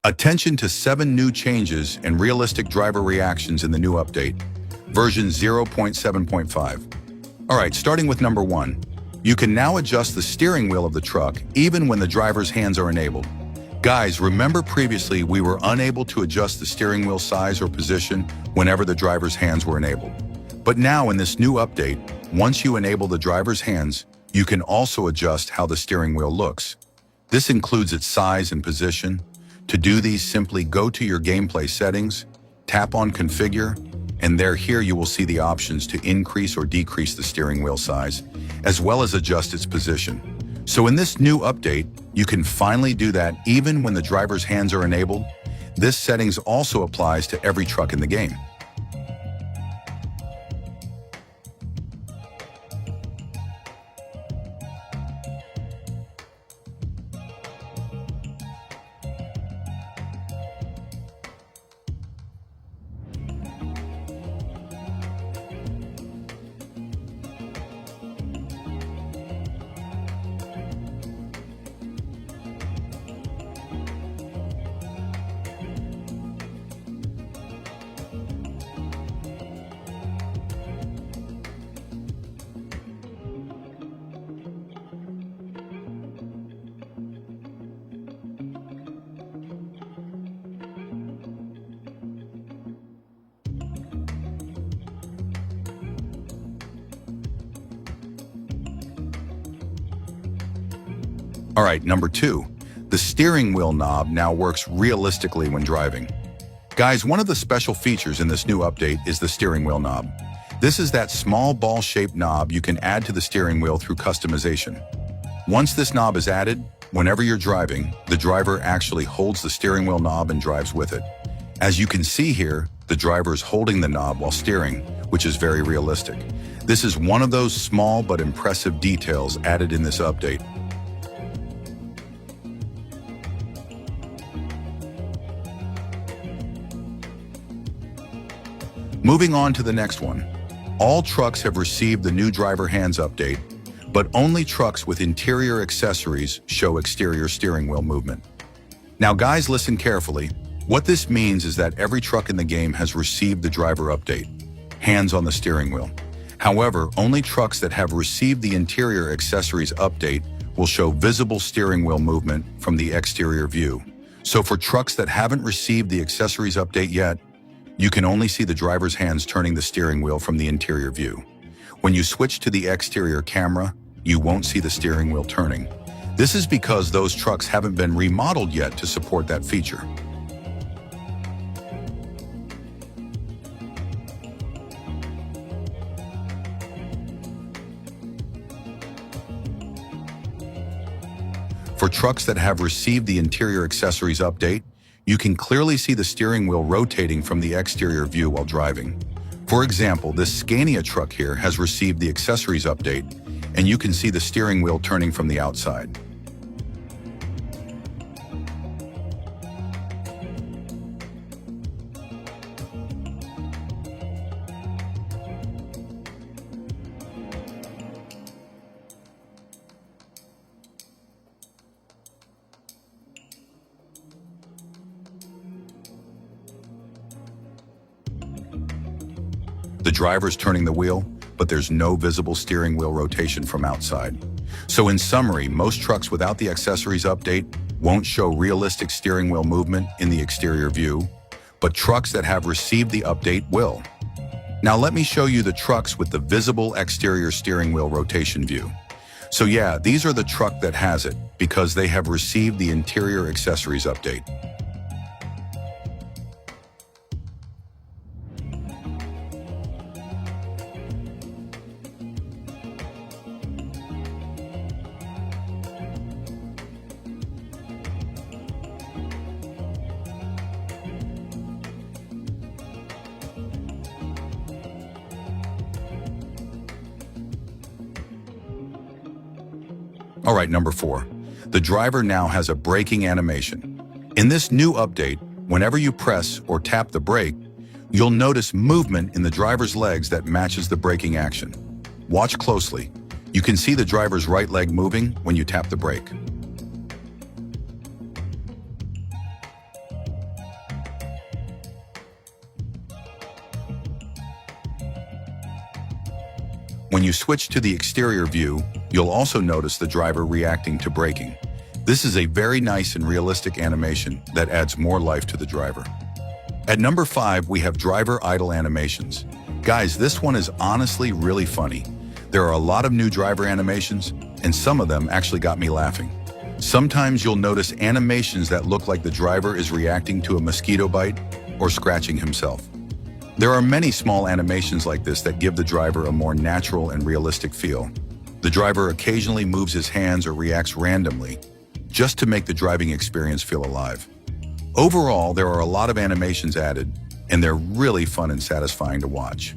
Attention to 7 new changes and realistic driver reactions in the new update, version 0.7.5. Alright, starting with number 1. You can now adjust the steering wheel of the truck even when the driver's hands are enabled. Guys, remember previously we were unable to adjust the steering wheel size or position whenever the driver's hands were enabled. But now in this new update, once you enable the driver's hands, you can also adjust how the steering wheel looks. This includes its size and position. To do these, simply go to your gameplay settings, tap on Configure, and here you will see the options to increase or decrease the steering wheel size, as well as adjust its position. So in this new update, you can finally do that even when the driver's hands are enabled. This settings also applies to every truck in the game. Alright, number 2. The steering wheel knob now works realistically when driving. Guys, one of the special features in this new update is the steering wheel knob. This is that small ball-shaped knob you can add to the steering wheel through customization. Once this knob is added, whenever you're driving, the driver actually holds the steering wheel knob and drives with it. As you can see here, the driver is holding the knob while steering, which is very realistic. This is one of those small but impressive details added in this update. Moving on to the next one. All trucks have received the new driver hands update, but only trucks with interior accessories show exterior steering wheel movement. Now guys, listen carefully. What this means is that every truck in the game has received the driver update, hands on the steering wheel. However, only trucks that have received the interior accessories update will show visible steering wheel movement from the exterior view. So for trucks that haven't received the accessories update yet, you can only see the driver's hands turning the steering wheel from the interior view. When you switch to the exterior camera, you won't see the steering wheel turning. This is because those trucks haven't been remodeled yet to support that feature. For trucks that have received the interior accessories update, you can clearly see the steering wheel rotating from the exterior view while driving. For example, this Scania truck here has received the accessories update, and you can see the steering wheel turning from the outside. The driver's turning the wheel, but there's no visible steering wheel rotation from outside. So in summary, most trucks without the accessories update won't show realistic steering wheel movement in the exterior view, but trucks that have received the update will. Now let me show you the trucks with the visible exterior steering wheel rotation view. So yeah, these are the truck that has it because they have received the interior accessories update. Alright, number 4. The driver now has a braking animation. In this new update, whenever you press or tap the brake, you'll notice movement in the driver's legs that matches the braking action. Watch closely. You can see the driver's right leg moving when you tap the brake. When you switch to the exterior view, you'll also notice the driver reacting to braking. This is a very nice and realistic animation that adds more life to the driver. At number 5, we have driver idle animations. Guys, this one is honestly really funny. There are a lot of new driver animations, and some of them actually got me laughing. Sometimes you'll notice animations that look like the driver is reacting to a mosquito bite or scratching himself. There are many small animations like this that give the driver a more natural and realistic feel. The driver occasionally moves his hands or reacts randomly, just to make the driving experience feel alive. Overall, there are a lot of animations added, and they're really fun and satisfying to watch.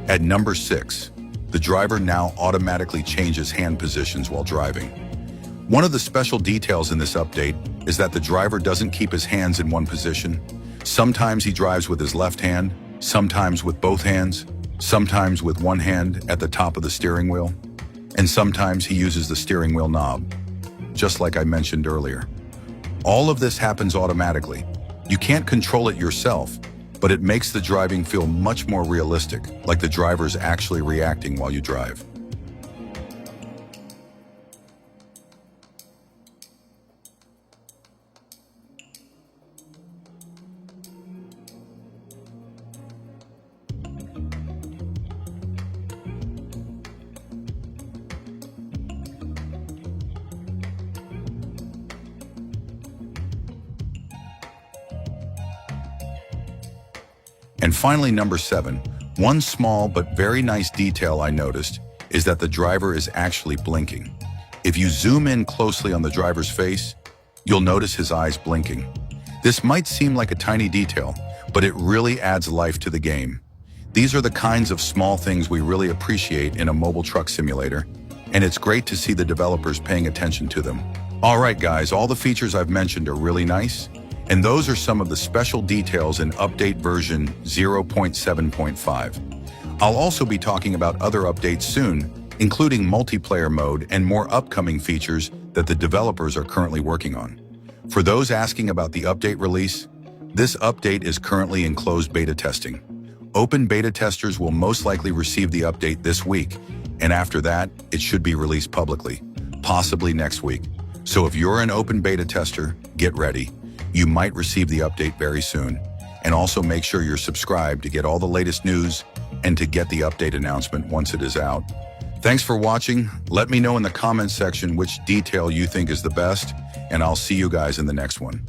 At number 6, the driver now automatically changes hand positions while driving. One of the special details in this update is that the driver doesn't keep his hands in one position. Sometimes he drives with his left hand, sometimes with both hands, sometimes with one hand at the top of the steering wheel, and sometimes he uses the steering wheel knob, just like I mentioned earlier. All of this happens automatically. You can't control it yourself, but it makes the driving feel much more realistic, like the driver's actually reacting while you drive. And finally, number 7, one small but very nice detail I noticed is that the driver is actually blinking. If you zoom in closely on the driver's face, you'll notice his eyes blinking. This might seem like a tiny detail, but it really adds life to the game. These are the kinds of small things we really appreciate in a mobile truck simulator, and it's great to see the developers paying attention to them. All right, guys, all the features I've mentioned are really nice, and those are some of the special details in update version 0.7.5. I'll also be talking about other updates soon, including multiplayer mode and more upcoming features that the developers are currently working on. For those asking about the update release, this update is currently in closed beta testing. Open beta testers will most likely receive the update this week, and after that, it should be released publicly, possibly next week. So if you're an open beta tester, get ready. You might receive the update very soon. And also make sure you're subscribed to get all the latest news and to get the update announcement once it is out. Thanks for watching. Let me know in the comments section which detail you think is the best, and I'll see you guys in the next one.